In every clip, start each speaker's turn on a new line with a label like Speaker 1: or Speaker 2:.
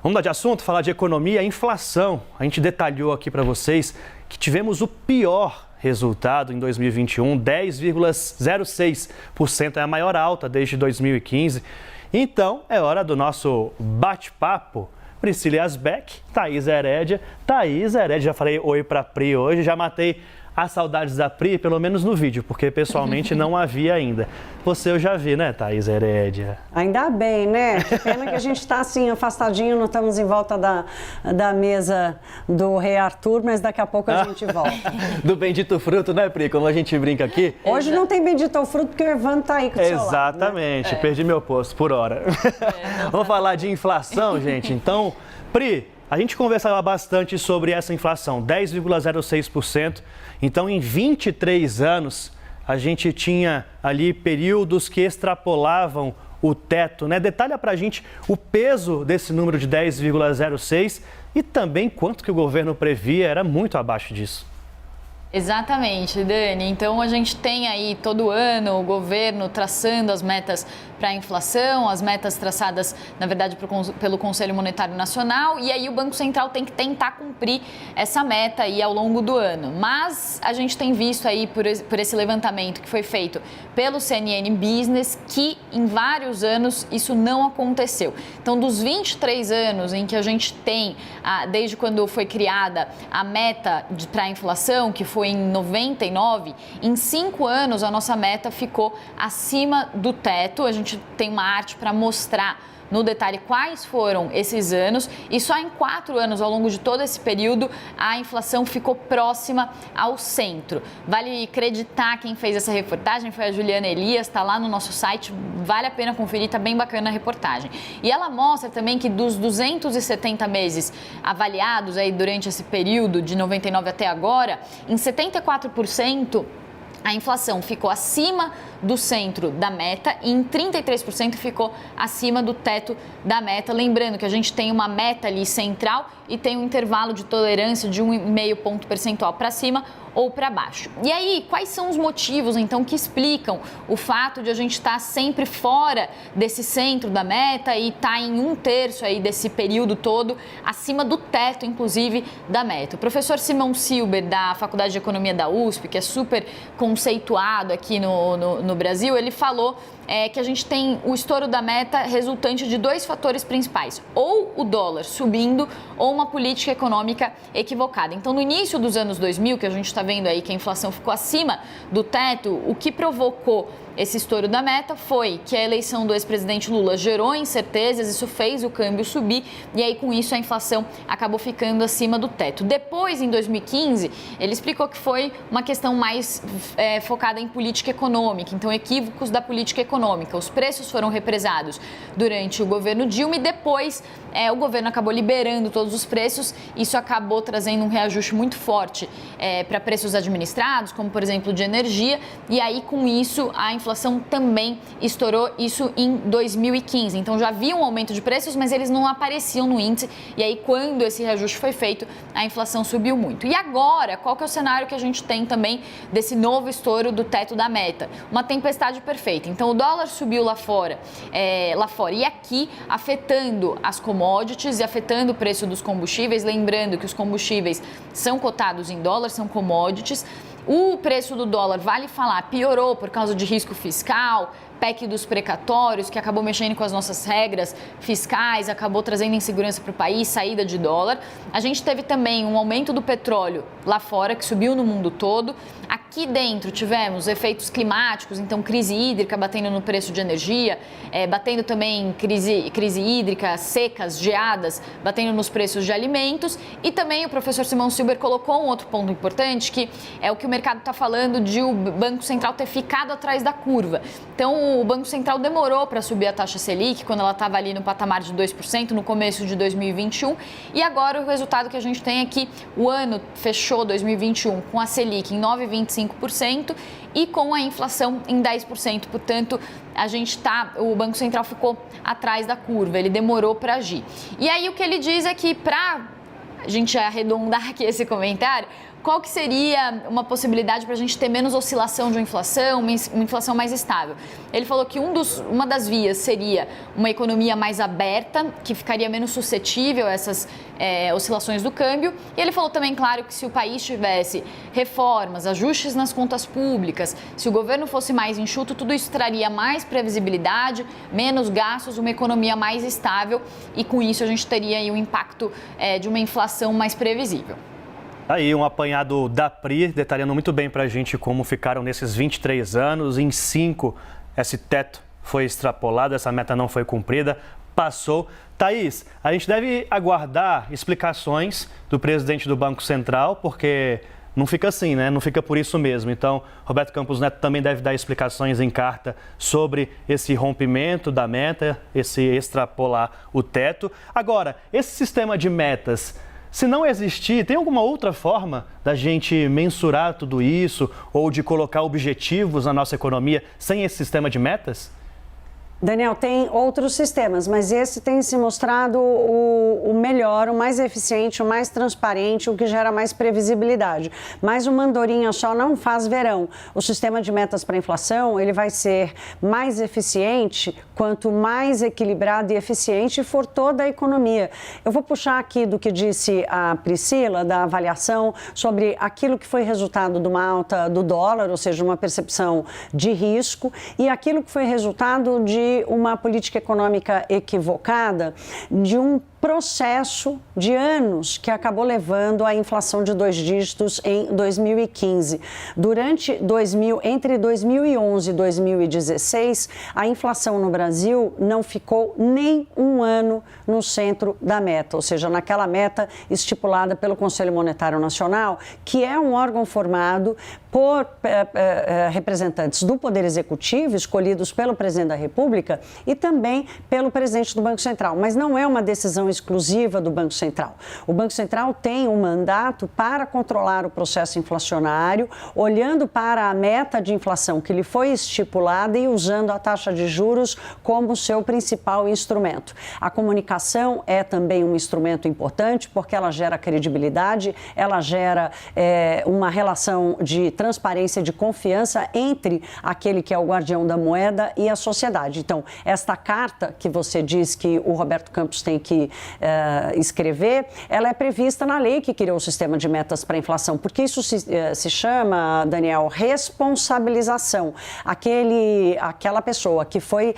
Speaker 1: Vamos mudar de assunto, falar de economia e inflação. A gente detalhou aqui para vocês que tivemos o pior resultado em 2021, 10,06%, é a maior alta desde 2015. Então, é hora do nosso bate-papo. Priscila Asbeck, Thaís Herédia. Thaís Herédia, já falei oi para a Pri hoje, já matei as saudades da Pri, pelo menos no vídeo, porque pessoalmente não havia ainda. Você eu já vi, né, Thaís Herédia?
Speaker 2: Ainda bem, né? Que pena que a gente está assim, afastadinho, não estamos em volta da mesa do Rei Arthur, mas daqui a pouco a gente volta.
Speaker 1: Do bendito fruto, né, Pri? Como a gente brinca aqui.
Speaker 2: Hoje não tem bendito fruto, porque o Evandro está aí com o seu lado,
Speaker 1: Exatamente, né? Perdi meu posto por hora. Vamos falar de inflação, gente. Então, Pri, a gente conversava bastante sobre essa inflação, 10,06%. Então, em 23 anos, a gente tinha ali períodos que extrapolavam o teto, né? Detalha pra gente o peso desse número de 10,06 e também quanto que o governo previa, era muito abaixo disso.
Speaker 3: Exatamente, Dani. Então a gente tem aí todo ano o governo traçando as metas para a inflação, as metas traçadas, na verdade, pelo Conselho Monetário Nacional, e aí o Banco Central tem que tentar cumprir essa meta aí ao longo do ano. Mas a gente tem visto aí por esse levantamento que foi feito pelo CNN Business que em vários anos isso não aconteceu. Então, dos 23 anos em que a gente tem, desde quando foi criada a meta para a inflação, que foi em 99, em 5 anos a nossa meta ficou acima do teto. A gente tem uma arte para mostrar no detalhe quais foram esses anos e só em 4 anos, ao longo de todo esse período, a inflação ficou próxima ao centro. Vale acreditar, quem fez essa reportagem foi a Juliana Elias, está lá no nosso site, vale a pena conferir, está bem bacana a reportagem. E ela mostra também que dos 270 meses avaliados aí durante esse período de 99 até agora, em 74%, a inflação ficou acima do centro da meta e em 33% ficou acima do teto da meta. Lembrando que a gente tem uma meta ali central e tem um intervalo de tolerância de 1,5 ponto percentual para cima ou para baixo. E aí, quais são os motivos, então, que explicam o fato de a gente estar sempre fora desse centro da meta e estar em 1/3 aí desse período todo acima do teto, inclusive, da meta? O professor Simão Silber, da Faculdade de Economia da USP, que é super conceituado aqui no Brasil, ele falou que a gente tem o estouro da meta resultante de 2 fatores principais, ou o dólar subindo ou uma política econômica equivocada. Então, no início dos anos 2000, que a gente está vendo aí que a inflação ficou acima do teto, o que provocou esse estouro da meta foi que a eleição do ex-presidente Lula gerou incertezas, isso fez o câmbio subir e aí com isso a inflação acabou ficando acima do teto. Depois, em 2015, ele explicou que foi uma questão mais focada em política econômica, então equívocos da política econômica. Os preços foram represados durante o governo Dilma e depois o governo acabou liberando todos os preços, isso acabou trazendo um reajuste muito forte para preços administrados, como por exemplo de energia, e aí com isso a inflação também estourou, isso em 2015. Então já havia um aumento de preços, mas eles não apareciam no índice, e aí quando esse reajuste foi feito, a inflação subiu muito. E agora, qual que é o cenário que a gente tem também desse novo estouro do teto da meta? Uma tempestade perfeita. Então o dólar subiu lá fora e aqui afetando as commodities e afetando o preço dos combustíveis, lembrando que os combustíveis são cotados em dólar, são commodities. O preço do dólar, vale falar, piorou por causa de risco fiscal, PEC dos precatórios, que acabou mexendo com as nossas regras fiscais, acabou trazendo insegurança para o país, saída de dólar. A gente teve também um aumento do petróleo lá fora, que subiu no mundo todo. Aqui dentro tivemos efeitos climáticos, então crise hídrica batendo no preço de energia, batendo também crise hídrica, secas, geadas, batendo nos preços de alimentos. E também o professor Simão Silber colocou um outro ponto importante, que é o que o mercado está falando de o Banco Central ter ficado atrás da curva. Então, o Banco Central demorou para subir a taxa Selic, quando ela estava ali no patamar de 2% no começo de 2021. E agora o resultado que a gente tem é que o ano fechou 2021 com a Selic em 9,25% e com a inflação em 10%. Portanto, o Banco Central ficou atrás da curva, ele demorou para agir. E aí o que ele diz é que, para a gente arredondar aqui esse comentário, qual que seria uma possibilidade para a gente ter menos oscilação de uma inflação mais estável? Ele falou que uma das vias seria uma economia mais aberta, que ficaria menos suscetível a essas oscilações do câmbio. E ele falou também, claro, que se o país tivesse reformas, ajustes nas contas públicas, se o governo fosse mais enxuto, tudo isso traria mais previsibilidade, menos gastos, uma economia mais estável e com isso a gente teria aí um impacto de uma inflação mais previsível.
Speaker 1: Aí um apanhado da PRI, detalhando muito bem para a gente como ficaram nesses 23 anos. Em 5, esse teto foi extrapolado, essa meta não foi cumprida, passou. Thaís, a gente deve aguardar explicações do presidente do Banco Central, porque não fica assim, né? Não fica por isso mesmo. Então, Roberto Campos Neto também deve dar explicações em carta sobre esse rompimento da meta, esse extrapolar o teto. Agora, esse sistema de metas, se não existir, tem alguma outra forma da gente mensurar tudo isso ou de colocar objetivos na nossa economia sem esse sistema de metas?
Speaker 2: Daniel, tem outros sistemas, mas esse tem se mostrado o melhor, o mais eficiente, o mais transparente, o que gera mais previsibilidade. Mas uma andorinha só não faz verão. O sistema de metas para a inflação, ele vai ser mais eficiente quanto mais equilibrado e eficiente for toda a economia. Eu vou puxar aqui do que disse a Priscila, da avaliação sobre aquilo que foi resultado de uma alta do dólar, ou seja, uma percepção de risco, e aquilo que foi resultado de uma política econômica equivocada, de um processo de anos que acabou levando à inflação de 2 dígitos em 2015. Entre 2011 e 2016, a inflação no Brasil não ficou nem um ano no centro da meta, ou seja, naquela meta estipulada pelo Conselho Monetário Nacional, que é um órgão formado por representantes do Poder Executivo, escolhidos pelo Presidente da República e também pelo Presidente do Banco Central, mas não é uma decisão exclusiva do Banco Central. O Banco Central tem um mandato para controlar o processo inflacionário, olhando para a meta de inflação que lhe foi estipulada e usando a taxa de juros como seu principal instrumento. A comunicação é também um instrumento importante porque ela gera credibilidade, ela gera uma relação de transparência, de confiança entre aquele que é o guardião da moeda e a sociedade. Então, esta carta que você diz que o Roberto Campos tem que escrever, ela é prevista na lei que criou o sistema de metas para a inflação, porque isso se chama, Daniel, responsabilização. Aquela pessoa que foi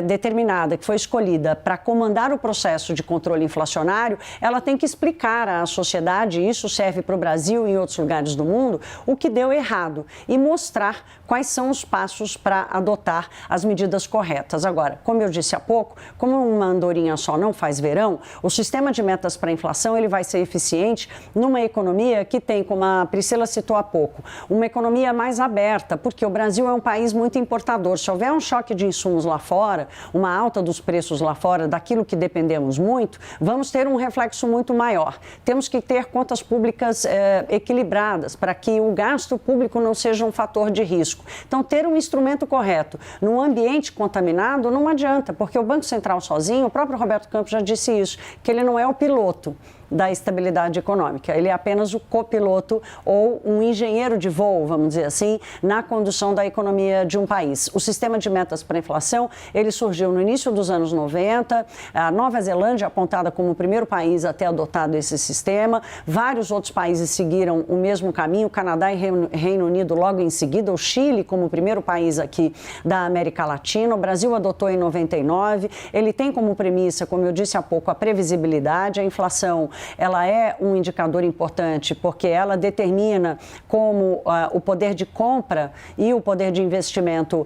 Speaker 2: determinada, que foi escolhida para comandar o processo de controle inflacionário, ela tem que explicar à sociedade, isso serve para o Brasil e em outros lugares do mundo, o que deu errado e mostrar quais são os passos para adotar as medidas corretas. Agora, como eu disse há pouco, como uma andorinha só não faz verão, o sistema de metas para a inflação ele vai ser eficiente numa economia que tem, como a Priscila citou há pouco, uma economia mais aberta, porque o Brasil é um país muito importador. Se houver um choque de insumos lá fora, uma alta dos preços lá fora, daquilo que dependemos muito, vamos ter um reflexo muito maior. Temos que ter contas públicas equilibradas para que o gasto público não seja um fator de risco. Então, ter um instrumento correto num ambiente contaminado não adianta, porque o Banco Central sozinho, o próprio Roberto Campos já disse isso, que ele não é o piloto da estabilidade econômica. Ele é apenas o copiloto ou um engenheiro de voo, vamos dizer assim, na condução da economia de um país. O sistema de metas para a inflação, ele surgiu no início dos anos 90, a Nova Zelândia apontada como o primeiro país a ter adotado esse sistema, vários outros países seguiram o mesmo caminho, o Canadá e Reino Unido logo em seguida, o Chile como o primeiro país aqui da América Latina, o Brasil adotou em 99, ele tem como premissa, como eu disse há pouco, a previsibilidade, a inflação ela é um indicador importante porque ela determina como o poder de compra e o poder de investimento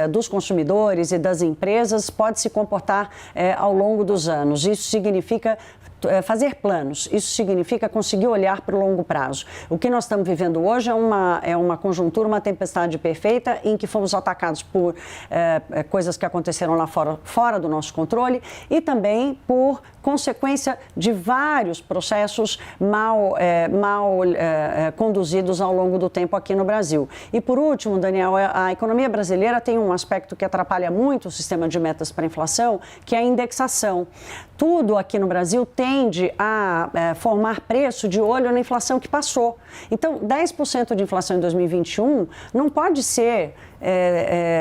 Speaker 2: dos consumidores e das empresas pode se comportar ao longo dos anos. Isso significa fazer planos, isso significa conseguir olhar para o longo prazo. O que nós estamos vivendo hoje é uma conjuntura, uma tempestade perfeita em que fomos atacados por coisas que aconteceram lá fora do nosso controle e também por consequência de vários processos mal conduzidos ao longo do tempo aqui no Brasil. E por último, Daniel, a economia brasileira tem um aspecto que atrapalha muito o sistema de metas para a inflação, que é a indexação. Tudo aqui no Brasil tende a formar preço de olho na inflação que passou. Então, 10% de inflação em 2021 não pode ser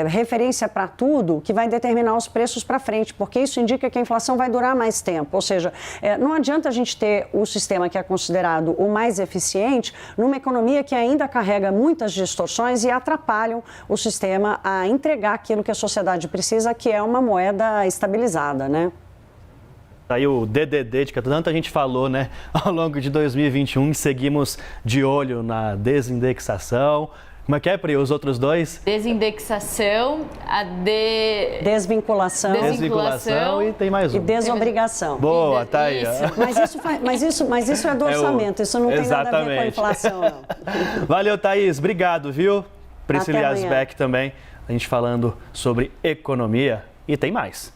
Speaker 2: referência para tudo que vai determinar os preços para frente, porque isso indica que a inflação vai durar mais tempo. Ou seja, não adianta a gente ter o sistema que é considerado o mais eficiente numa economia que ainda carrega muitas distorções e atrapalham o sistema a entregar aquilo que a sociedade precisa, que é uma moeda estabilizada, né?
Speaker 1: Aí o DDD, que tanta gente falou, né, ao longo de 2021, seguimos de olho na desindexação. Como é que é, Pri, os outros dois?
Speaker 3: Desindexação,
Speaker 2: Desvinculação
Speaker 1: e tem mais um.
Speaker 2: E desobrigação.
Speaker 1: Boa, tá aí.
Speaker 2: Mas isso é do orçamento, isso não tem nada a ver com a inflação, não.
Speaker 1: Valeu, Thaís, obrigado, viu? Priscila Asbeck também, a gente falando sobre economia e tem mais.